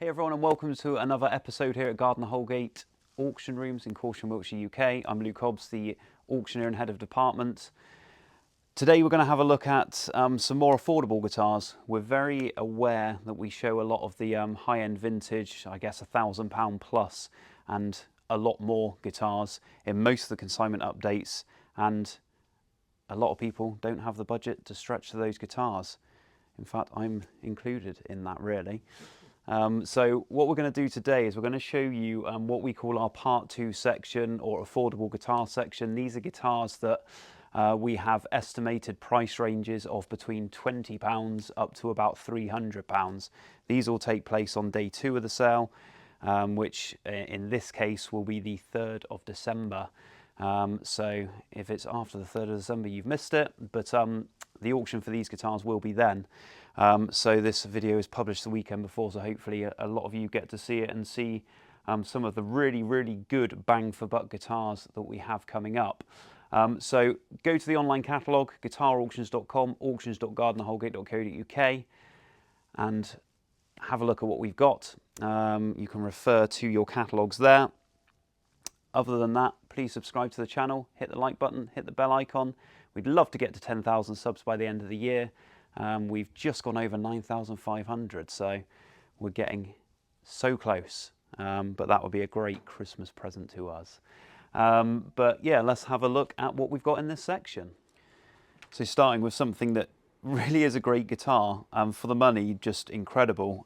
Hey everyone, and welcome to another episode here at Gardiner Houlgate Auction Rooms in Corsham, Wiltshire, UK. I'm Luke Hobbs, the auctioneer and head of department. Today we're going to have a look at some more affordable guitars. We're very aware that we show a lot of the high-end vintage, I guess £1,000 plus, and a lot more guitars in most of the consignment updates, and a lot of people don't have the budget to stretch to those guitars. In fact, I'm included in that, really. So what we're going to do today is we're going to show you what we call our part 2 section, or affordable guitar section. These are guitars that we have estimated price ranges of between £20 up to about £300. These will take place on day 2 of the sale, which in this case will be the 3rd of December. So if it's after the 3rd of December, you've missed it, but the auction for these guitars will be then. So this video is published the weekend before, so hopefully a lot of you get to see it and see some of the really good bang for buck guitars that we have coming up. So go to the online catalogue, guitarauctions.com, auctions.gardinerhoulgate.co.uk, and have a look at what we've got. You can refer to your catalogues there. Other than that, please subscribe to the channel, hit the like button, hit the bell icon. We'd love to get to 10,000 subs by the end of the year. We've just gone over 9,500, so we're getting so close. But that would be a great Christmas present to us. But yeah, let's have a look at what we've got in this section. So starting with something that really is a great guitar, for the money, just incredible.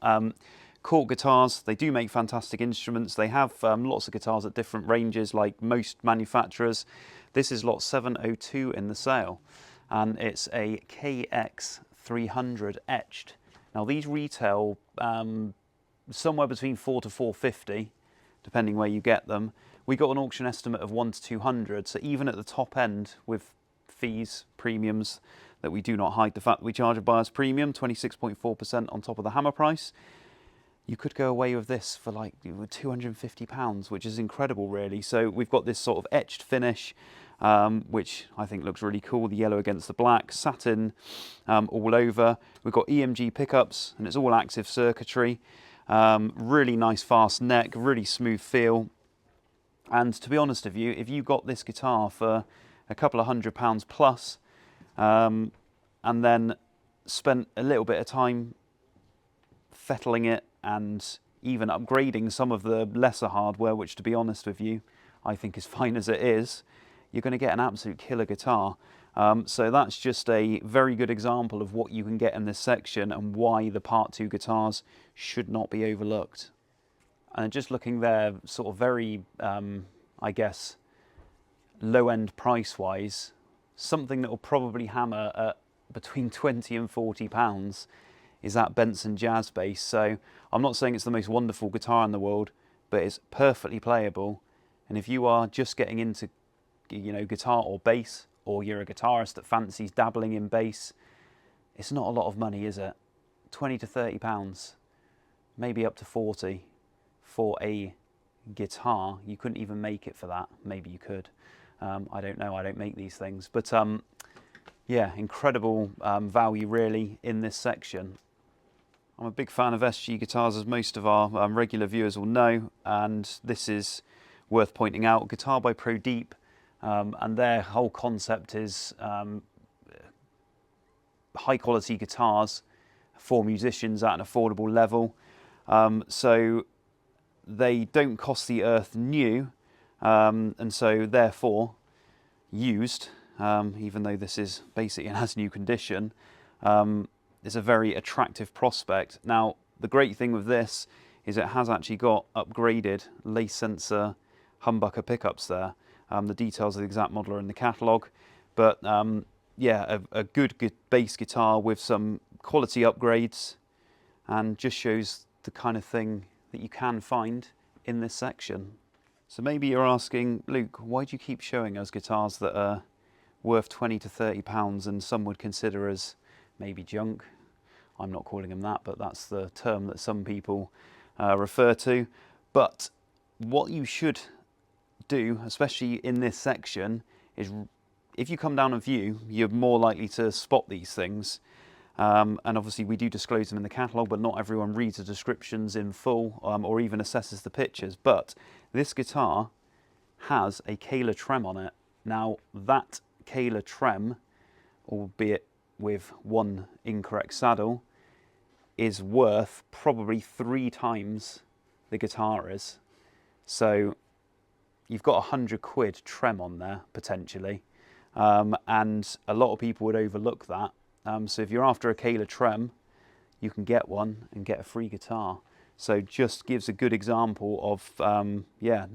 Cork guitars, they do make fantastic instruments. They have lots of guitars at different ranges, like most manufacturers. This is lot 702 in the sale, and it's a KX300 etched. Now these retail somewhere between £400 to £450, depending where you get them. We got an auction estimate of 100 to 200, so even at the top end with fees, premiums, that we do not hide the fact that we charge a buyer's premium, 26.4% on top of the hammer price. You could go away with this for like £250, which is incredible, really. So we've got this sort of etched finish, which I think looks really cool. The yellow against the black, satin all over. We've got EMG pickups, and it's all active circuitry. Really nice fast neck, really smooth feel. And to be honest with you, if you got this guitar for a couple of £100 plus, and then spent a little bit of time fettling it and even upgrading some of the lesser hardware, which to be honest with you, I think is fine as it is, you're going to get an absolute killer guitar. So that's just a very good example of what you can get in this section and why the part 2 guitars should not be overlooked. And just looking there, sort of very, I guess, low-end price-wise, something that will probably hammer at between £20 and £40 is that Benson jazz bass. So I'm not saying it's the most wonderful guitar in the world, but it's perfectly playable. And if you are just getting into, guitar or bass, or you're a guitarist that fancies dabbling in bass, it's not a lot of money, is it? 20 to £30, maybe up to 40 for a guitar. You couldn't even make it for that. Maybe you could. I don't know. I don't make these things, but yeah, incredible value really in this section. I'm a big fan of SG guitars, as most of our regular viewers will know, and this is worth pointing out. Guitar by Pro Deep, and their whole concept is high quality guitars for musicians at an affordable level. So they don't cost the earth new, and so therefore used, even though this is basically in as new condition, is a very attractive prospect. Now, the great thing with this is it has actually got upgraded lace sensor humbucker pickups there. The details of the exact model are in the catalogue, but yeah, a good bass guitar with some quality upgrades, and just shows the kind of thing that you can find in this section. So maybe you're asking, Luke, why do you keep showing us guitars that are worth £20 to £30 and some would consider as maybe junk? I'm not calling them that, but that's the term that some people refer to. But what you should do, especially in this section, is if you come down and view, you're more likely to spot these things. And obviously we do disclose them in the catalogue, but not everyone reads the descriptions in full or even assesses the pictures. But this guitar has a Kahler trem on it. Now that Kahler trem, albeit with one incorrect saddle, is worth probably 3 times the guitar is. So you've got £100 trem on there potentially, and a lot of people would overlook that. So if you're after a Kahler trem, you can get one and get a free guitar. So just gives a good example of yeah,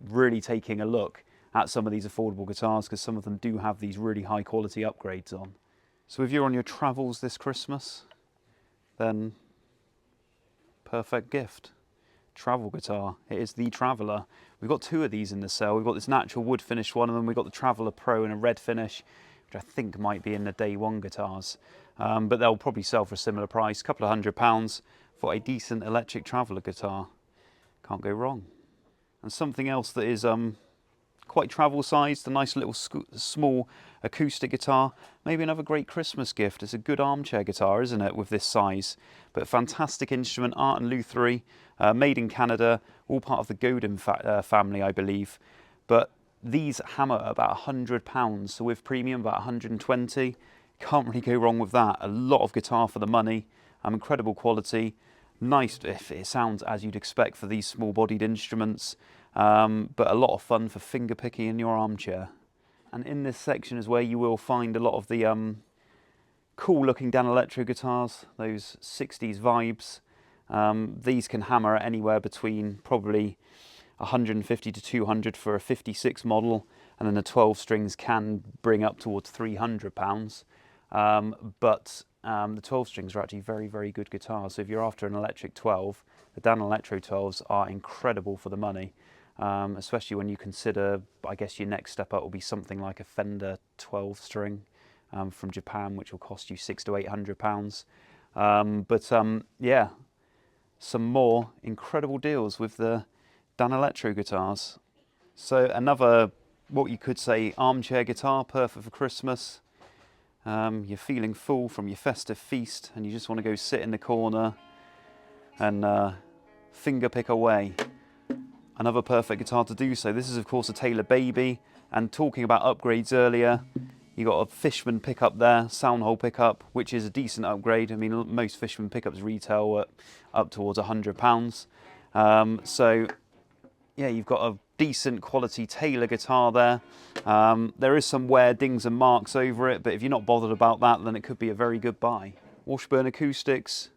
really taking a look at some of these affordable guitars, because some of them do have these really high quality upgrades on. So if you're on your travels this Christmas, then perfect gift. Travel guitar. It is the Traveller. We've got 2 of these in the sale. We've got this natural wood finish one, and then we've got the Traveller Pro in a red finish, which I think might be in the day one guitars. But they'll probably sell for a similar price, a couple of £100 for a decent electric Traveller guitar. Can't go wrong. And something else that is quite travel sized, a nice little small acoustic guitar, maybe another great Christmas gift. It's a good armchair guitar, isn't it, with this size? But fantastic instrument, Art and Luthery, made in Canada, all part of the Godin family, I believe. But these hammer at about £100, so with premium about 120. Can't really go wrong with that. A lot of guitar for the money, incredible quality. Nice, if it sounds as you'd expect for these small-bodied instruments, but a lot of fun for finger picking in your armchair. And in this section is where you will find a lot of the cool-looking Danelectro guitars, those 60s vibes. These can hammer at anywhere between probably 150 to 200 for a 56 model, and then the 12 strings can bring up towards £300. But the 12 strings are actually very, very good guitars. So if you're after an electric 12, the Danelectro 12s are incredible for the money, especially when you consider, I guess your next step up will be something like a Fender 12 string from Japan, which will cost you £600 to £800. Yeah, some more incredible deals with the Danelectro guitars. So another, what you could say, armchair guitar, perfect for Christmas. You're feeling full from your festive feast and you just want to go sit in the corner and finger pick away. Another perfect guitar to do so. This is of course a Taylor Baby, and talking about upgrades earlier, you got a Fishman pickup there, sound hole pickup, which is a decent upgrade. I mean, most Fishman pickups retail at up towards £100. So yeah, you've got a decent quality Taylor guitar there. There is some wear, dings and marks over it, but if you're not bothered about that, then it could be a very good buy. Washburn Acoustics,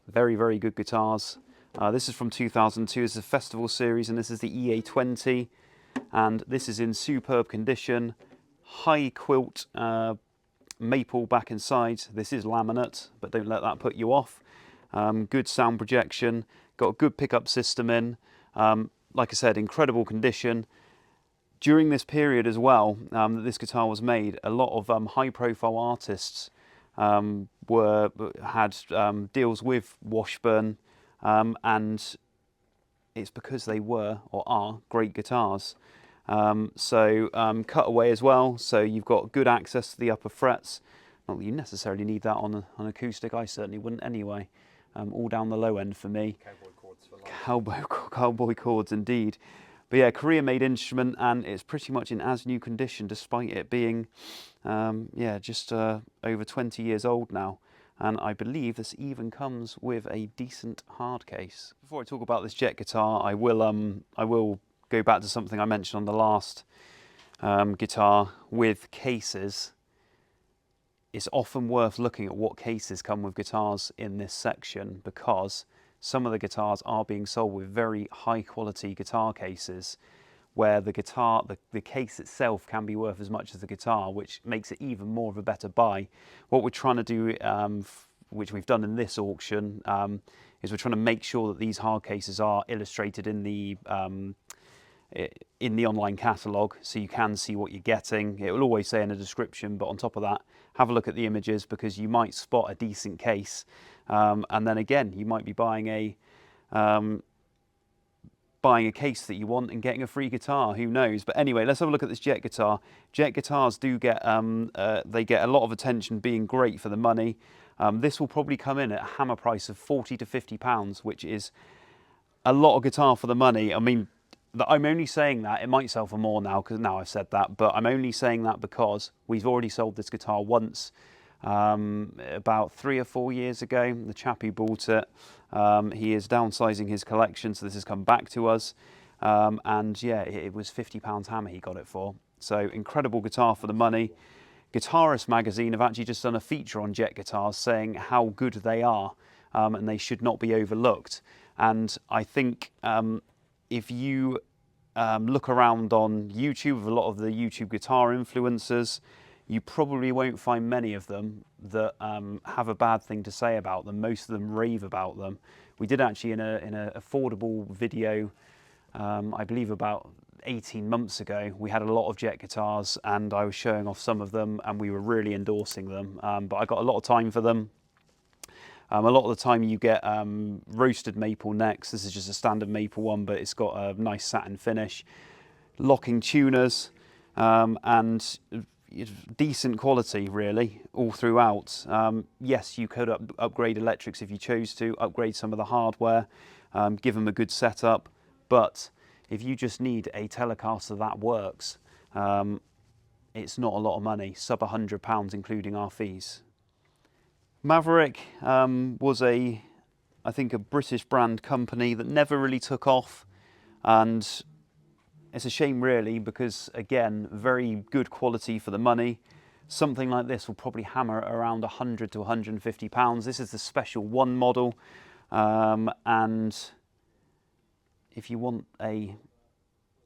very, very good guitars. This is from 2002, it's a festival series, and this is the EA20, and this is in superb condition. High quilt maple back inside. This is laminate, but don't let that put you off. Good sound projection, got a good pickup system in. Like I said, incredible condition. During this period as well that this guitar was made, a lot of high-profile artists had deals with Washburn, and it's because they were or are great guitars. Cutaway as well, so you've got good access to the upper frets. Not that you necessarily need that on an acoustic, I certainly wouldn't anyway. All down the low end for me. Cowboy chords for life. Cowboy chords indeed. But yeah, Korea-made instrument, and it's pretty much in as new condition, despite it being, just over 20 years old now. And I believe this even comes with a decent hard case. Before I talk about this jet guitar, I will go back to something I mentioned on the last guitar with cases. It's often worth looking at what cases come with guitars in this section, because some of the guitars are being sold with very high quality guitar cases, where the case itself can be worth as much as the guitar, which makes it even more of a better buy. What we're trying to do, which we've done in this auction, is we're trying to make sure that these hard cases are illustrated in the online catalogue, so you can see what you're getting. It will always say in the description, but on top of that, have a look at the images, because you might spot a decent case, and then again, you might be buying buying a case that you want and getting a free guitar, who knows. But anyway, let's have a look at this Jet guitar. Jet guitars do get, they get a lot of attention, being great for the money. This will probably come in at a hammer price of £40 to £50, which is a lot of guitar for the money. I mean, I'm only saying that, it might sell for more now, because now I've said that, but I'm only saying that because we've already sold this guitar once, about 3 or 4 years ago. The chap who bought it, he is downsizing his collection, so this has come back to us. And yeah, it was £50 hammer he got it for. So incredible guitar for the money. Guitarist magazine have actually just done a feature on Jet guitars saying how good they are, and they should not be overlooked. And I think if you look around on YouTube with a lot of the YouTube guitar influencers, you probably won't find many of them that have a bad thing to say about them. Most of them rave about them. We did actually in an affordable video, I believe about 18 months ago, we had a lot of Jet guitars and I was showing off some of them and we were really endorsing them. But I got a lot of time for them. A lot of the time you get roasted maple necks. This is just a standard maple one, but it's got a nice satin finish. Locking tuners, and decent quality really all throughout. Yes, you could upgrade electrics if you chose to, upgrade some of the hardware, give them a good setup, but if you just need a Telecaster that works, it's not a lot of money, sub £100 including our fees. Maverick was I think a British brand company that never really took off, and it's a shame really, because again, very good quality for the money. Something like this will probably hammer around £100 to £150. This is the Special 1 model, and if you want a,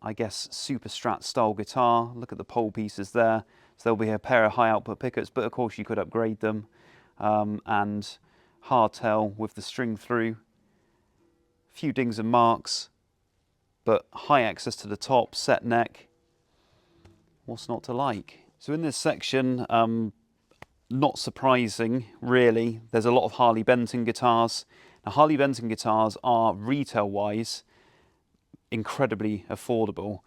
I guess, Super Strat style guitar, look at the pole pieces there. So there'll be a pair of high output pickups, but of course you could upgrade them. And hardtail with the string through, a few dings and marks, but high access to the top, set neck. What's not to like? So in this section, not surprising really, there's a lot of Harley Benton guitars. Now Harley Benton guitars are retail wise incredibly affordable.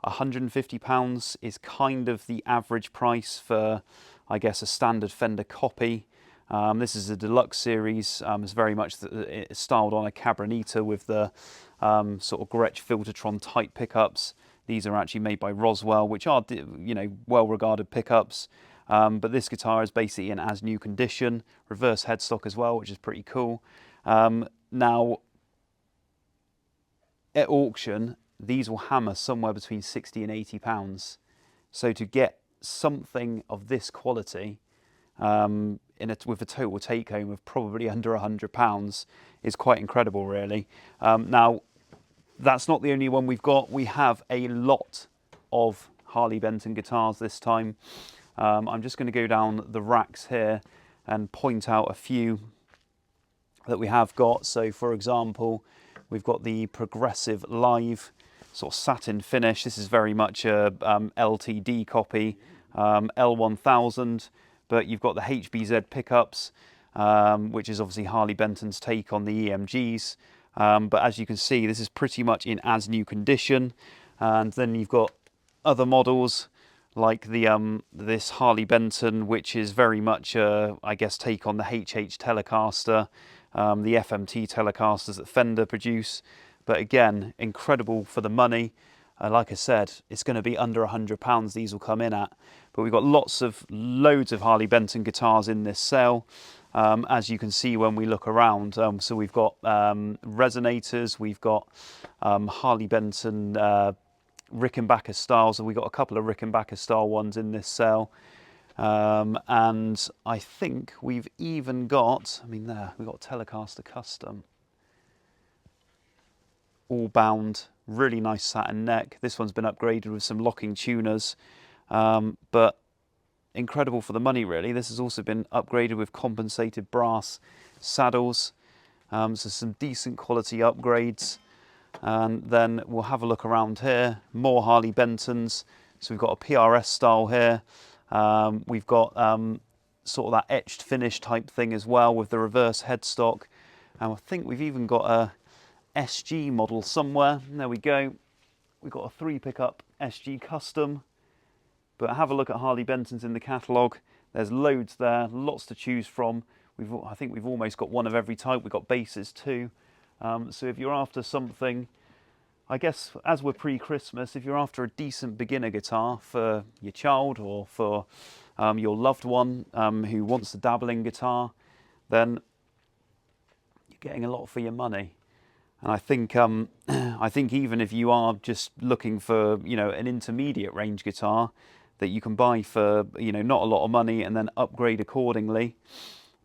£150 is kind of the average price for, I guess, a standard Fender copy. This is a deluxe series. It's very much styled on a Cabronita with the sort of Gretsch Filtertron type pickups. These are actually made by Roswell, which are, you know, well-regarded pickups. But this guitar is basically in as new condition, reverse headstock as well, which is pretty cool. Now, at auction, these will hammer somewhere between £60 and £80. So to get something of this quality, with a total take home of probably under £100 is quite incredible really. Now that's not the only one we've got. We have a lot of Harley Benton guitars this time. I'm just going to go down the racks here and point out a few that we have got. So for example, we've got the Progressive Live sort of satin finish. This is very much a LTD copy, L1000. But you've got the HBZ pickups, which is obviously Harley Benton's take on the EMGs. But as you can see, this is pretty much in as new condition. And then you've got other models like the this Harley Benton, which is very much, I guess, take on the HH Telecaster, the FMT Telecasters that Fender produce. But again, incredible for the money. Like I said, it's going to be under £100 these will come in at. But we've got loads of Harley Benton guitars in this sale, as you can see when we look around. So we've got resonators, we've got Harley Benton Rickenbacker styles, and we've got a couple of Rickenbacker style ones in this sale. And I think we've even got, we've got Telecaster Custom. All bound, really nice satin neck. This one's been upgraded with some locking tuners, but incredible for the money really. This has also been upgraded with compensated brass saddles, so some decent quality upgrades. And then we'll have a look around here, more Harley Bentons. So we've got a PRS style here, we've got sort of that etched finish type thing as well with the reverse headstock, and I think we've even got a SG model somewhere. There we go. We've got a 3 pickup SG Custom. But have a look at Harley Benton's in the catalogue. There's loads there, lots to choose from. I think we've almost got one of every type. We've got basses too. So if you're after something, I guess as we're pre-Christmas, if you're after a decent beginner guitar for your child or for your loved one who wants to dabble in guitar, then you're getting a lot for your money. And I think even if you are just looking for an intermediate range guitar that you can buy for not a lot of money and then upgrade accordingly,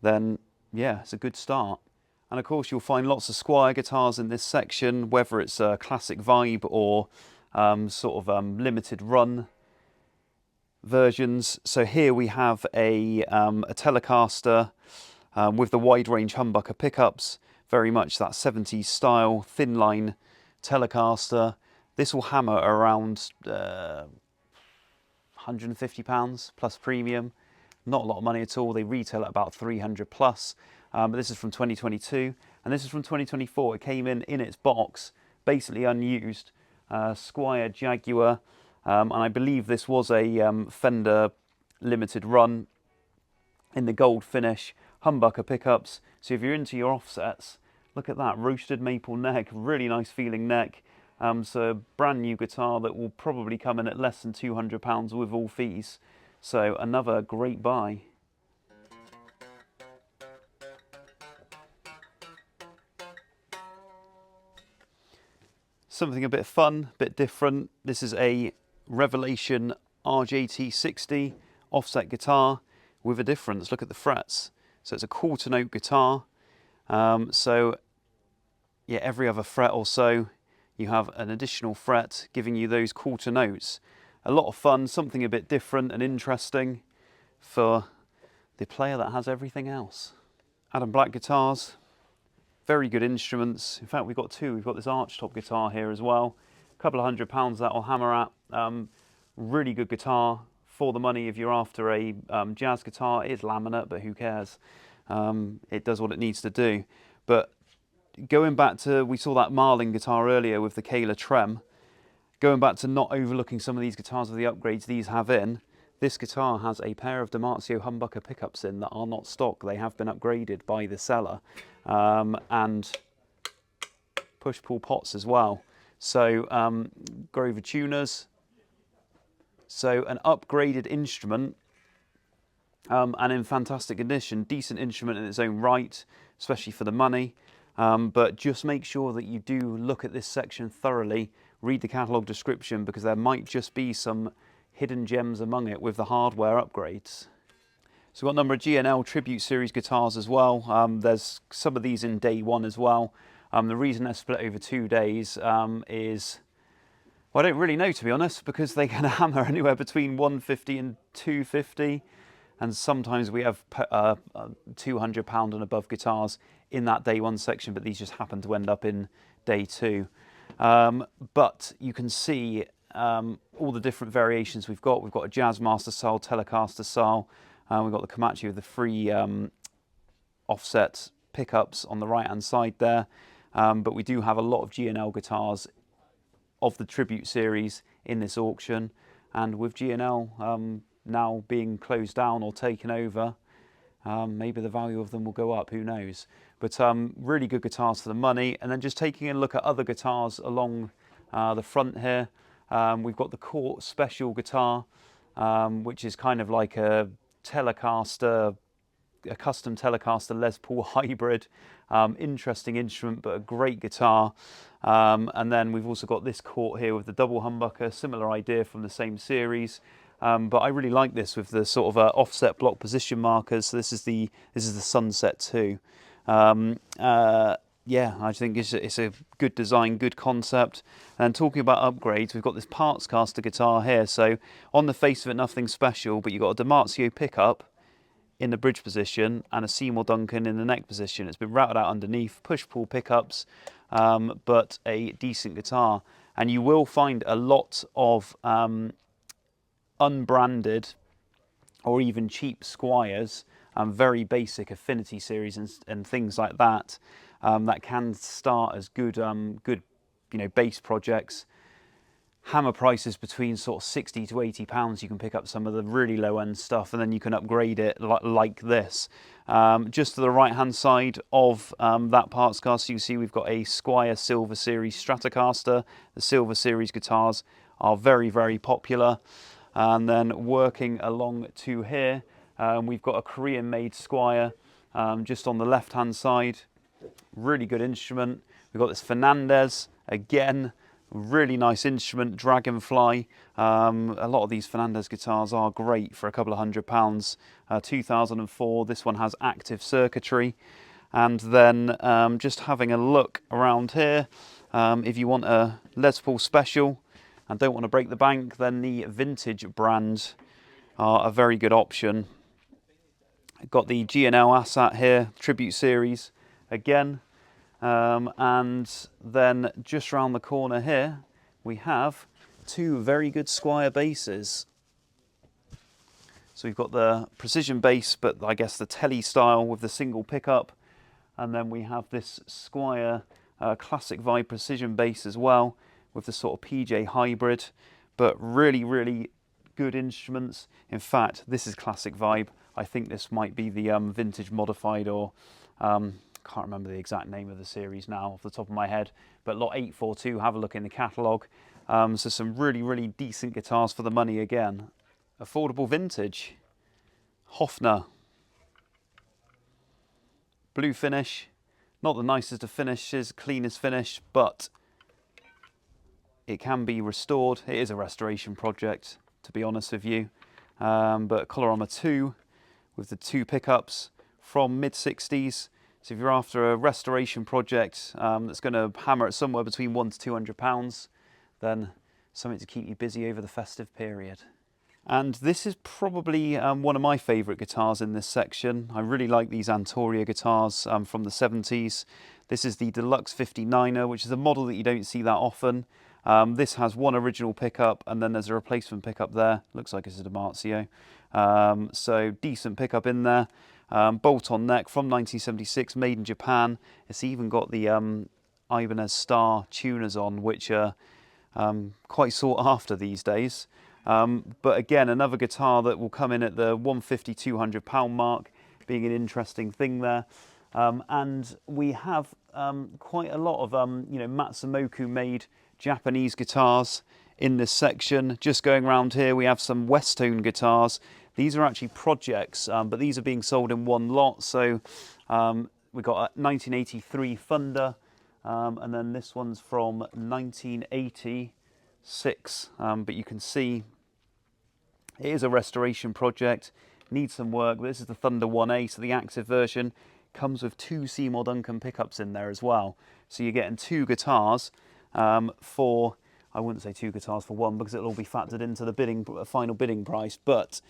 then yeah, it's a good start. And of course you'll find lots of Squier guitars in this section, whether it's a classic vibe or sort of limited run versions. So here we have a Telecaster with the wide range humbucker pickups, very much that 70s style thin line Telecaster. This will hammer around £150 plus premium. Not a lot of money at all. They retail at about 300 plus. But this is from 2022 and this is from 2024. It came in its box, basically unused. Squier Jaguar, and I believe this was a Fender limited run in the gold finish, humbucker pickups. So if you're into your offsets, look at that roasted maple neck, really nice feeling neck. So a brand new guitar that will probably come in at less than £200 with all fees. So another great buy. Something a bit fun, a bit different. This is a Revelation RJT60 offset guitar with a difference. Look at the frets. So it's a quarter note guitar. So yeah, every other fret or so you have an additional fret giving you those quarter notes. A lot of fun, something a bit different and interesting for the player that has everything else. Adam Black guitars, very good instruments. In fact, we've got two. We've got this archtop guitar here as well. A couple of £100 that'll hammer at. Really good guitar for the money if you're after a jazz guitar. It is laminate, but who cares? It does what it needs to do. But going back to, we saw that Marlin guitar earlier with the Kayla Trem. Going back to not overlooking some of these guitars with the upgrades these have in, this guitar has a pair of DiMarzio humbucker pickups in that are not stock. They have been upgraded by the seller. And push-pull pots as well. So Grover tuners. So an upgraded instrument and in fantastic condition. Decent instrument in its own right, especially for the money. But just make sure that you do look at this section thoroughly, read the catalogue description, because there might just be some hidden gems among it with the hardware upgrades. So we've got a number of G&L Tribute Series guitars as well. There's some of these in day one as well. The reason they're split over 2 days is, well, I don't really know, to be honest, because they can hammer anywhere between 150 and 250. And sometimes we have £200 and above guitars in that day one section, but these just happen to end up in day two. But you can see all the different variations we've got. We've got a Jazzmaster style, Telecaster style. We've got the Komatsu with the free offset pickups on the right hand side there. But we do have a lot of G&L guitars of the Tribute series in this auction. And with G&L now being closed down or taken over, maybe the value of them will go up, who knows. But really good guitars for the money. And then just taking a look at other guitars along the front here. We've got the Court Special guitar, which is kind of like a Telecaster, a custom Telecaster Les Paul hybrid. Interesting instrument, but a great guitar. And then we've also got this Court here with the double humbucker, similar idea from the same series. But I really like this with the sort of offset block position markers. So this is the Sunset 2. Yeah, I think it's a good design, good concept. And talking about upgrades, we've got this Parts Caster guitar here. So on the face of it, nothing special, but you've got a DiMarzio pickup in the bridge position and a Seymour Duncan in the neck position. It's been routed out underneath, push-pull pickups, but a decent guitar. And you will find a lot of unbranded or even cheap Squiers very basic affinity series and things like that, that can start as good, bass projects. Hammer prices between sort of £60 to £80. You can pick up some of the really low end stuff, and then you can upgrade it like this. Just to the right hand side of that parts cast, you see we've got a Squier Silver Series Stratocaster. The Silver Series guitars are very, very popular. And then working along to here, we've got a Korean made Squier just on the left hand side. Really good instrument. We've got this Fernandez again. Really nice instrument, Dragonfly. A lot of these Fernandez guitars are great for a couple of £100. 2004, this one has active circuitry. And then just having a look around here, if you want a Les Paul Special and don't want to break the bank, then the vintage brand are a very good option. Got the G&L Assat here, Tribute Series again. And then just around the corner here, we have two very good Squier basses. So we've got the precision bass, but I guess the telly style with the single pickup. And then we have this Squier Classic Vibe precision bass as well, with the sort of PJ hybrid, but really, really good instruments. In fact, this is Classic Vibe. I think this might be the vintage modified, or can't remember the exact name of the series now off the top of my head, but lot 842, have a look in the catalogue. So some really, really decent guitars for the money again. Affordable vintage. Hofner. Blue finish. Not the nicest of finishes, cleanest finish, but it can be restored. It is a restoration project, to be honest with you. But Colorama 2 with the two pickups from mid-60s. So if you're after a restoration project that's going to hammer it somewhere between £100 to £200, then something to keep you busy over the festive period. And this is probably one of my favourite guitars in this section. I really like these Antoria guitars from the 70s. This is the Deluxe 59er, which is a model that you don't see that often. This has one original pickup, and then there's a replacement pickup there. Looks like it's a Damasio. So decent pickup in there. Bolt-on neck from 1976, made in Japan. It's even got the Ibanez Star tuners on, which are quite sought after these days. But again, another guitar that will come in at the £150, £200 mark, being an interesting thing there. And we have quite a lot of Matsumoku made Japanese guitars in this section. Just going around here, we have some Westone guitars. These are actually projects, but these are being sold in one lot. So we've got a 1983 Thunder, and then this one's from 1986. But you can see it is a restoration project, needs some work. This is the Thunder 1A, so the active version comes with two Seymour Duncan pickups in there as well. So you're getting two guitars for, I wouldn't say two guitars for one, because it'll all be factored into the final bidding price, but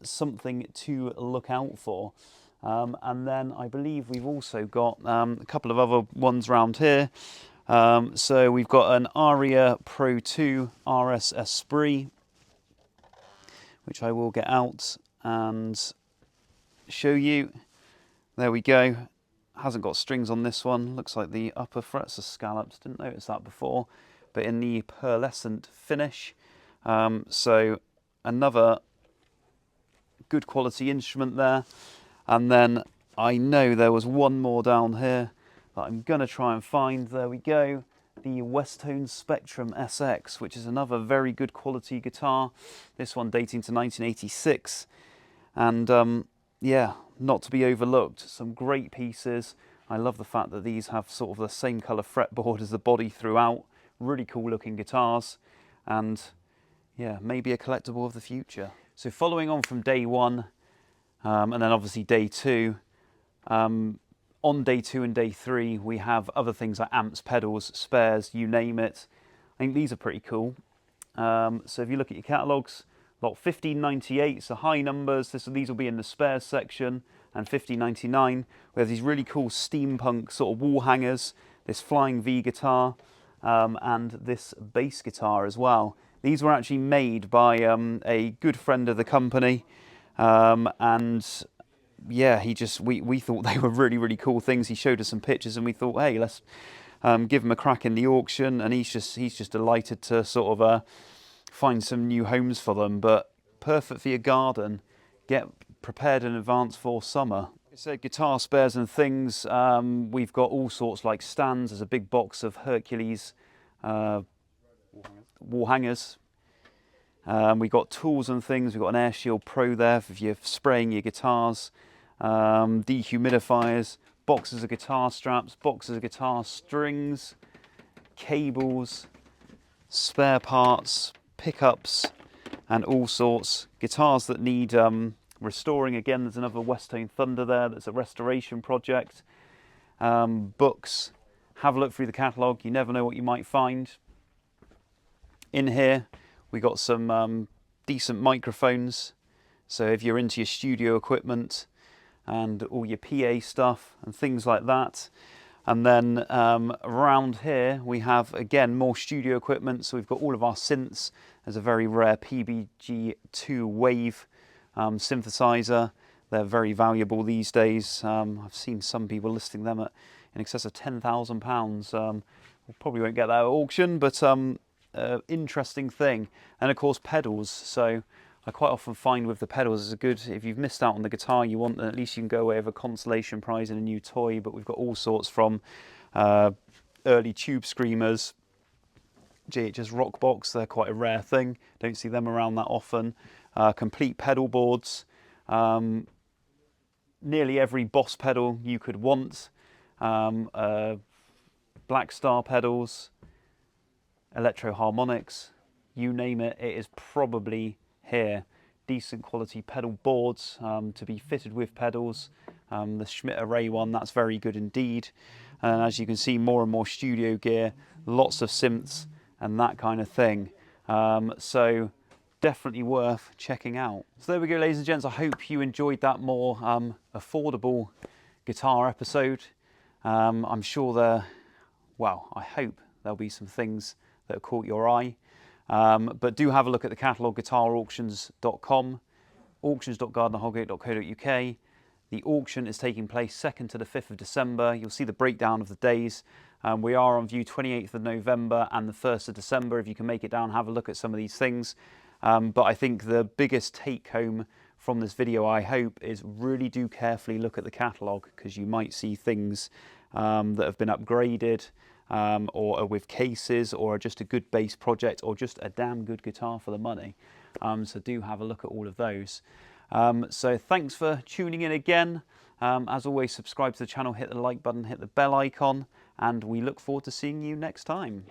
something to look out for. And then I believe we've also got a couple of other ones around here. So we've got an Aria Pro 2 RS Esprit, which I will get out and show you. There we go. Hasn't got strings on this one. Looks like the upper frets are scallops. Didn't notice that before. But in the pearlescent finish. So another good quality instrument there. And then I know there was one more down here that I'm going to try and find. There we go. The Westone Spectrum SX, which is another very good quality guitar. This one dating to 1986. And yeah, not to be overlooked. Some great pieces. I love the fact that these have sort of the same colour fretboard as the body throughout. Really cool looking guitars. And yeah, maybe a collectible of the future. So following on from day one, and then obviously day two, on day 2 and day 3, we have other things like amps, pedals, spares, you name it. I think these are pretty cool. So if you look at your catalogues, lot 1598, so high numbers. These will be in the spares section, and 1599. We have these really cool steampunk sort of wall hangers, this Flying V guitar, and this bass guitar as well. These were actually made by a good friend of the company, and yeah, we thought they were really, really cool things. He showed us some pictures and we thought, hey, let's give him a crack in the auction. And he's just delighted to sort of find some new homes for them. But perfect for your garden. Get prepared in advance for summer. I said guitar spares and things. We've got all sorts like stands. There's a big box of Hercules wall hangers. We've got tools and things. We've got an Air Shield Pro there if you're spraying your guitars. Dehumidifiers, boxes of guitar straps, boxes of guitar strings, cables, spare parts, pickups, and all sorts. Guitars that need restoring. Again, there's another Westone Thunder there. That's a restoration project. Books. Have a look through the catalogue. You never know what you might find. In here, we got some decent microphones. So if you're into your studio equipment and all your PA stuff and things like that. And then around here, we have, again, more studio equipment. So we've got all of our synths. There's a very rare PBG2 Wave synthesizer. They're very valuable these days. I've seen some people listing them at in excess of £10,000. We probably won't get that at auction, but interesting thing. And of course pedals. So I quite often find with the pedals, it's a good, if you've missed out on the guitar you want, then at least you can go away with a consolation prize and a new toy. But we've got all sorts from early tube screamers, GHS Rock Box, they're quite a rare thing, don't see them around that often. Complete pedal boards, nearly every Boss pedal you could want, Black Star pedals, electro harmonics, you name it, it is probably here. Decent quality pedal boards to be fitted with pedals. The Schmidt Array one, that's very good indeed. And as you can see, more and more studio gear, lots of synths and that kind of thing. So definitely worth checking out. So there we go, ladies and gents. I hope you enjoyed that more affordable guitar episode. I'm sure I hope there'll be some things that have caught your eye. But do have a look at the catalogue, guitarauctions.com, auctions.gardnerhoulgate.co.uk. The auction is taking place 2nd to the 5th of December. You'll see the breakdown of the days. We are on view 28th of November and the 1st of December. If you can make it down, have a look at some of these things. But I think the biggest take home from this video, I hope, is really do carefully look at the catalogue, because you might see things that have been upgraded, or are with cases, or are just a good bass project, or just a damn good guitar for the money. So do have a look at all of those. So thanks for tuning in again. As always, subscribe to the channel, hit the like button, hit the bell icon, and we look forward to seeing you next time.